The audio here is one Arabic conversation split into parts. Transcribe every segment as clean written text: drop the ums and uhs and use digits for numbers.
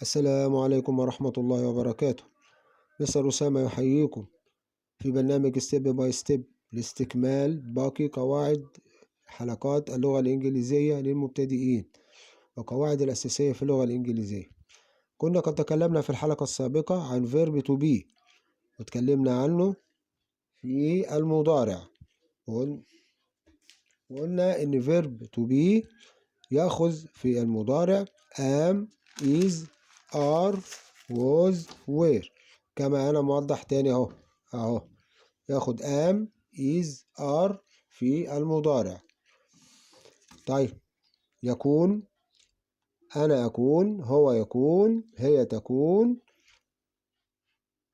السلام عليكم ورحمة الله وبركاته. مستر أسامة يحييكم في برنامج ستيب باي ستيب لاستكمال باقي قواعد حلقات اللغة الإنجليزية للمبتدئين وقواعد الأساسية في اللغة الإنجليزية. كنا قد تكلمنا في الحلقة السابقة عن verb to be وتكلمنا عنه في المضارع، وقلنا إن verb to be يأخذ في المضارع am, is, are, was, were، كما أنا موضح تاني أهو ياخد am, is, are في المضارع. طيب، يكون، أنا أكون، هو يكون، هي تكون،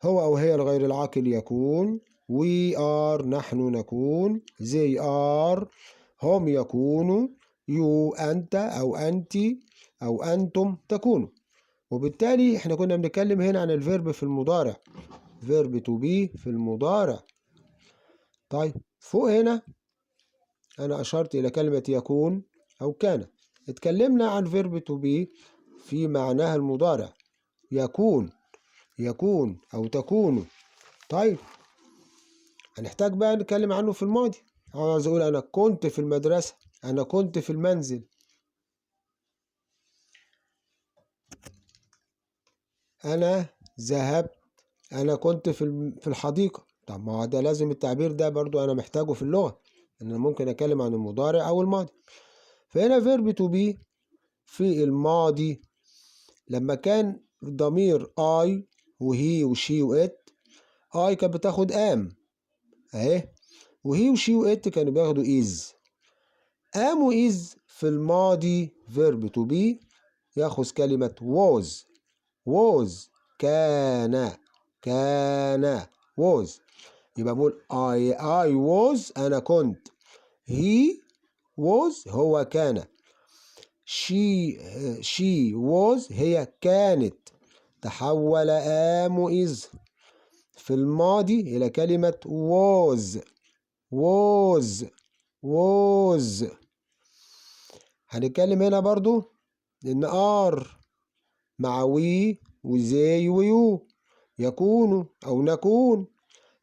هو أو هي الغير العاقل يكون، we are نحن نكون، they are هم يكونوا، you أنت أو أنت أو أنتم تكونوا. وبالتالي احنا كنا بنتكلم هنا عن الفيرب في المضارع، verb to be في المضارع. طيب، فوق هنا أنا أشرت إلى كلمة يكون أو كان. اتكلمنا عن verb to be في معناها المضارع، يكون أو تكون. طيب، هنحتاج بقى نتكلم عنه في الماضي. عاوز أقول أنا كنت في المدرسة، أنا كنت في المنزل، أنا ذهبت، أنا كنت في الحديقة. طب ما هو ده لازم التعبير ده برضو أنا محتاجه في اللغة، إن أنا ممكن أتكلم عن المضارع أو الماضي. فهنا verb to be في الماضي لما كان ضمير I وهي وشي وإت. I كانت بتاخد am أهي، وهي وشي وإت كانوا بياخدوا is. am وis في الماضي verb to be ياخذ كلمة was كان was. يبقى بقول I was أنا كنت، he was هو كان، she was هي كانت. تحول am is في الماضي إلى كلمة was. هنتكلم هنا برضو إن are مع we وزي ويو يكونوا أو نكون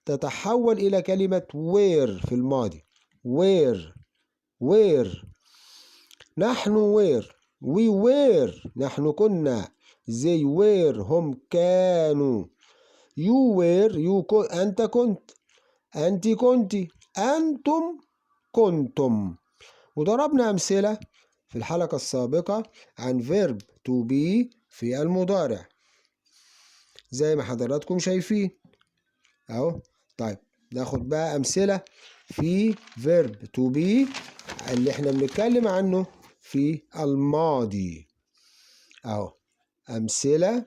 تتحول إلى كلمة were في الماضي. were نحن we were نحن كنا، they were هم كانوا، you were أنت كنت، أنت كنت، أنتم كنتم. وضربنا أمثلة في الحلقة السابقة عن verb to be في المضارع زي ما حضراتكم شايفين أهو. طيب، ناخد بقى أمثلة في verb to be اللي احنا بنتكلم عنه في الماضي أهو. أمثلة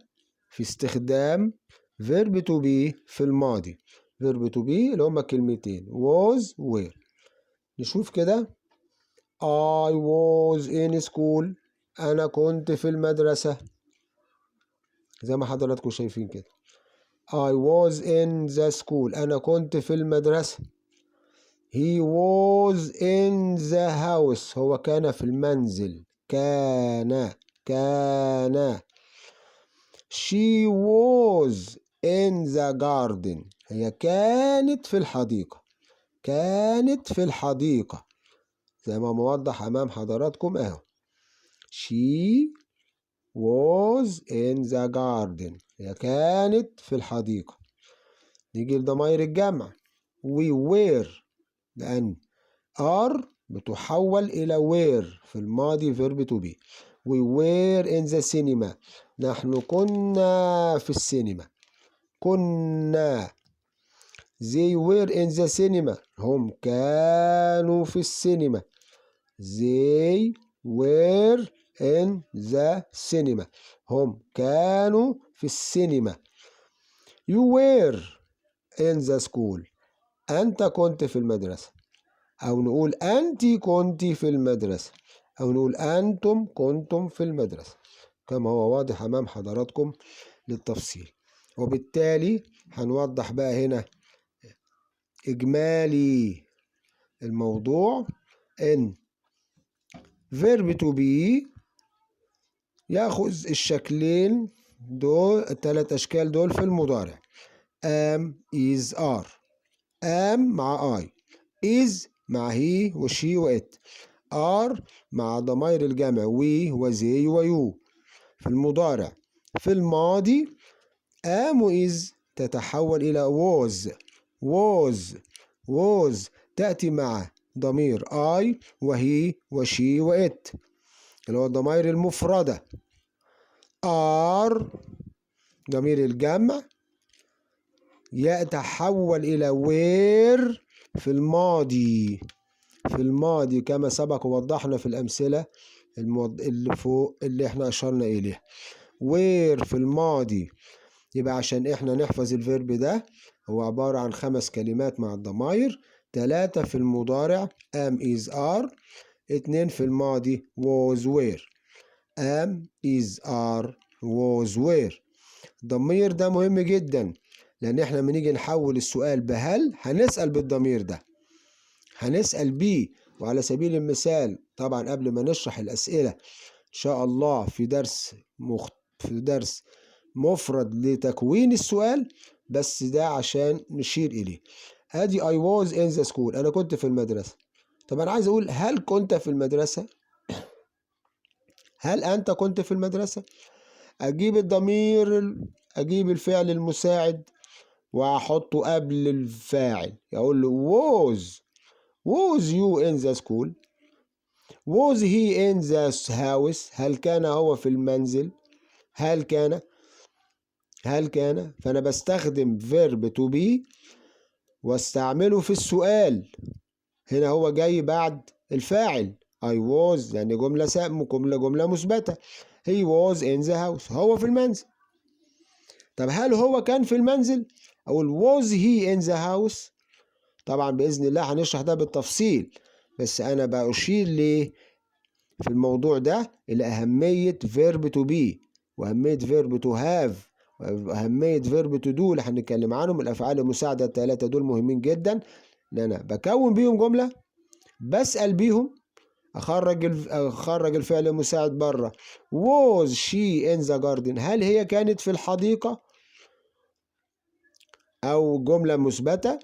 في استخدام verb to be في الماضي. verb to be اللي هما كلمتين was were. نشوف كده. I was in school أنا كنت في المدرسة زي ما حضراتكم شايفين كده. I was in the school أنا كنت في المدرسة. He was in the house هو كان في المنزل، كان. She was in the garden هي كانت في الحديقة زي ما موضح أمام حضراتكم أهو. She was in the garden هي كانت في الحديقة. نيجي لضمائر الجمع. we were لأن are بتحول إلى were في الماضي verb to be. we were in the cinema نحن كنا في السينما، كنا. they were in the cinema هم كانوا في السينما، they were in the cinema هم كانوا في السينما. you were in the school أنت كنت في المدرسة، أو نقول أنت كنت في المدرسة، أو نقول أنتم كنتم في المدرسة كما هو واضح أمام حضراتكم للتفصيل. وبالتالي هنوضح بقى هنا إجمالي الموضوع إن verb to be يأخذ الشكلين دول التلات أشكال دول في المضارع. am is are. am مع I، is مع he وشي وإت، are مع ضمائر الجمع we وزي ويو في المضارع. في الماضي am و is تتحول إلى was تأتي مع ضمير I وهي وشي وإت اللي هو الضمائر المفردة. are ضمير الجمع يتحول إلى were في الماضي. في الماضي كما سبق ووضحنا في الأمثلة اللي فوق اللي احنا أشرنا إليها. were في الماضي، يبقى عشان احنا نحفظ الفيرب ده هو عبارة عن 5 كلمات مع الضمائر، 3 في المضارع am is are، 2 في الماضي was were. am is are was were. الضمير ده مهم جدا، لأن احنا لما نيجي نحول السؤال بهل هنسأل بالضمير ده، هنسأل بيه. وعلى سبيل المثال طبعا قبل ما نشرح الأسئلة إن شاء الله في درس مفرد لتكوين السؤال، بس ده عشان نشير إليه. ادي I was in the school، أنا كنت في المدرسة. طب أنا عايز أقول هل كنت في المدرسة؟ هل أنت كنت في المدرسة؟ أجيب الضمير، أجيب الفعل المساعد وأحطه قبل الفاعل، أقول له was you in the school؟ was he in the house؟ هل كان هو في المنزل؟ هل كان؟ فأنا بستخدم verb to be واستعمله في السؤال. هنا هو جاي بعد الفاعل I was، يعني جملة مثبتة. he was in the house، هو في المنزل. طب هل هو كان في المنزل؟ أقول was he in the house؟ طبعا بإذن الله هنشرح ده بالتفصيل، بس أنا بأشير ليه في الموضوع ده إلى أهمية verb to be وأهمية verb to have وأهمية verb to do اللي هنتكلم عنهم. الأفعال المساعدة الثلاثة دول مهمين جدا، لأن أنا بكون بيهم جملة، بسأل بيهم، أخرج الفعل المساعد بره. was she in the garden؟ هل هي كانت في الحديقة؟ أو جملة مثبتة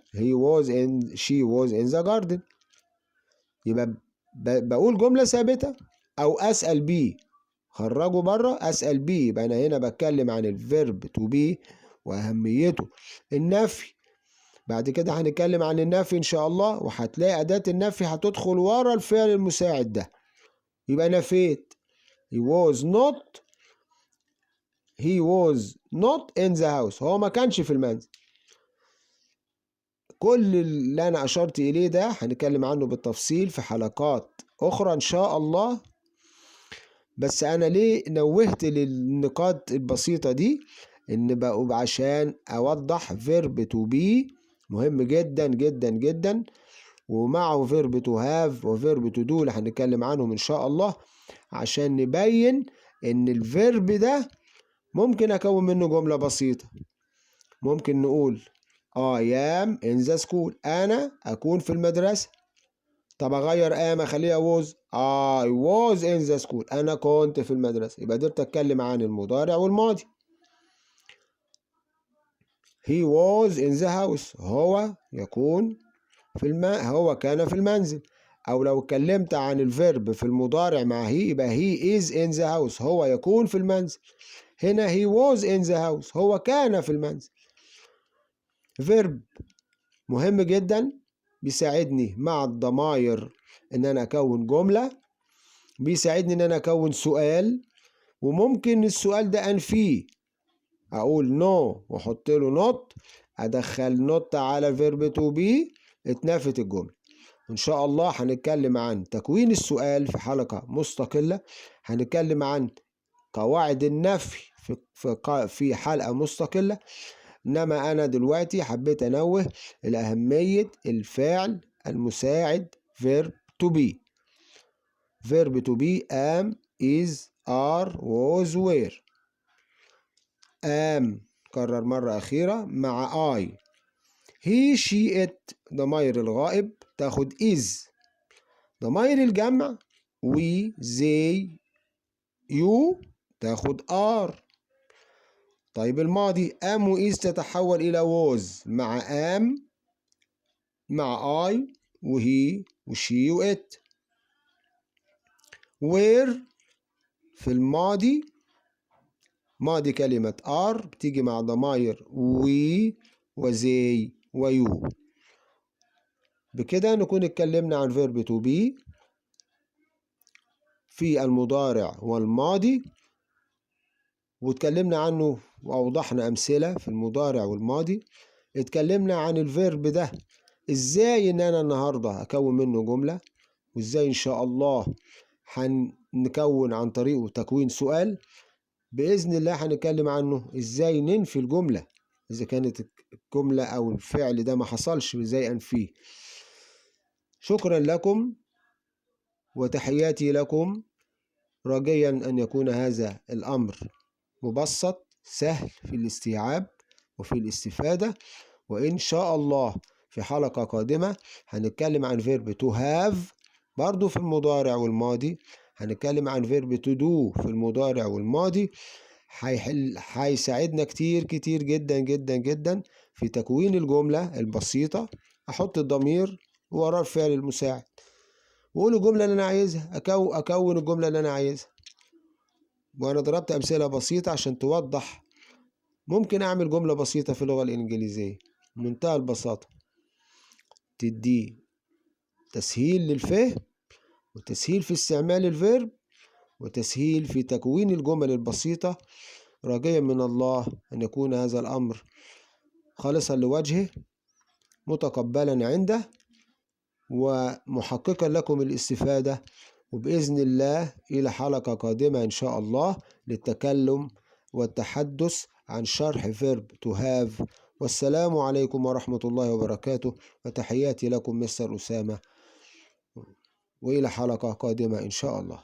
she was in the garden، يبقى بقول جملة ثابتة أو أسأل بيه. خرجه بره أسأل بيه، يبقى أنا هنا بتكلم عن الفيرب to be وأهميته. النفي بعد كده هنتكلم عن النفي إن شاء الله، وهتلاقي أداة النفي هتدخل ورا الفعل المساعد ده. يبقى نفيت he was not in the house، هو ما كانش في المنزل. كل اللي أنا أشرت إليه ده هنتكلم عنه بالتفصيل في حلقات أخرى إن شاء الله. بس أنا ليه نوهت للنقاط البسيطة دي؟ إن بقوا عشان أوضح verb to be مهم جدا جدا جدا، ومعه verb to have وverb to do اللي هنتكلم عنهم إن شاء الله، عشان نبين إن الفيرب ده ممكن أكون منه جملة بسيطة. ممكن نقول I am in the school، أنا أكون في المدرسة. طب أغير am أخليها was I was in the school، أنا كنت في المدرسة. يبقى قدرت أتكلم عن المضارع والماضي. he was in the house، هو يكون هو كان في المنزل. أو لو اتكلمت عن الفيرب في المضارع مع he يبقى he is in the house، هو يكون في المنزل. هنا he was in the house، هو كان في المنزل. فيرب مهم جدا، بيساعدني مع الضمائر ان انا اكون جملة، بيساعدني ان انا اكون سؤال، وممكن السؤال ده انفيه، اقول no واحط له نوت، ادخل نوت على فيرب تو بي، اتنفت الجملة. ان شاء الله هنتكلم عن تكوين السؤال في حلقة مستقلة، هنتكلم عن قواعد النفي في حلقة مستقلة. إنما أنا دلوقتي حبيت أنوه إلى أهمية الفعل المساعد verb to be. verb to be am is are was were. am كرر مرة أخيرة مع I. he she it ضمائر الغائب تاخد is. ضمائر الجمع we they you تاخد are. طيب الماضي am و is تتحول إلى was مع am مع I و he و she و it. where في الماضي ماضي كلمة are بتيجي مع ضمائر we و they و you. بكده نكون اتكلمنا عن verb to be في المضارع والماضي، واتكلمنا عنه وأوضحنا أمثلة في المضارع والماضي. اتكلمنا عن الفيرب ده ازاي ان انا النهاردة اكون منه جملة، وازاي ان شاء الله هنكون عن طريقه تكوين سؤال. بإذن الله هنتكلم عنه ازاي ننفي الجملة اذا كانت الجملة او الفعل ده ما حصلش، ازاي انفيه. شكرا لكم وتحياتي لكم، راجيا ان يكون هذا الامر مبسط سهل في الاستيعاب وفي الاستفادة. وإن شاء الله في حلقة قادمة هنتكلم عن فيرب to have برضو في المضارع والماضي، هنتكلم عن فيرب to do في المضارع والماضي. هيساعدنا كتير كتير جدا جدا جدا في تكوين الجملة البسيطة. أحط الضمير وراه الفعل المساعد وأقول الجملة اللي أنا عايزها، أكون الجملة اللي أنا عايزها. وأنا ضربت أمثلة بسيطة عشان توضح. ممكن أعمل جملة بسيطة في اللغة الإنجليزية منتهى البساطة، تدي تسهيل للفهم وتسهيل في استعمال الفيرب وتسهيل في تكوين الجمل البسيطة، راجيا من الله أن يكون هذا الأمر خالصا لوجهه متقبلا عنده ومحققا لكم الاستفادة. وبإذن الله إلى حلقة قادمة إن شاء الله للتكلم والتحدث عن شرح فيرب to have. والسلام عليكم ورحمة الله وبركاته، وتحياتي لكم مستر أسامة، وإلى حلقة قادمة إن شاء الله.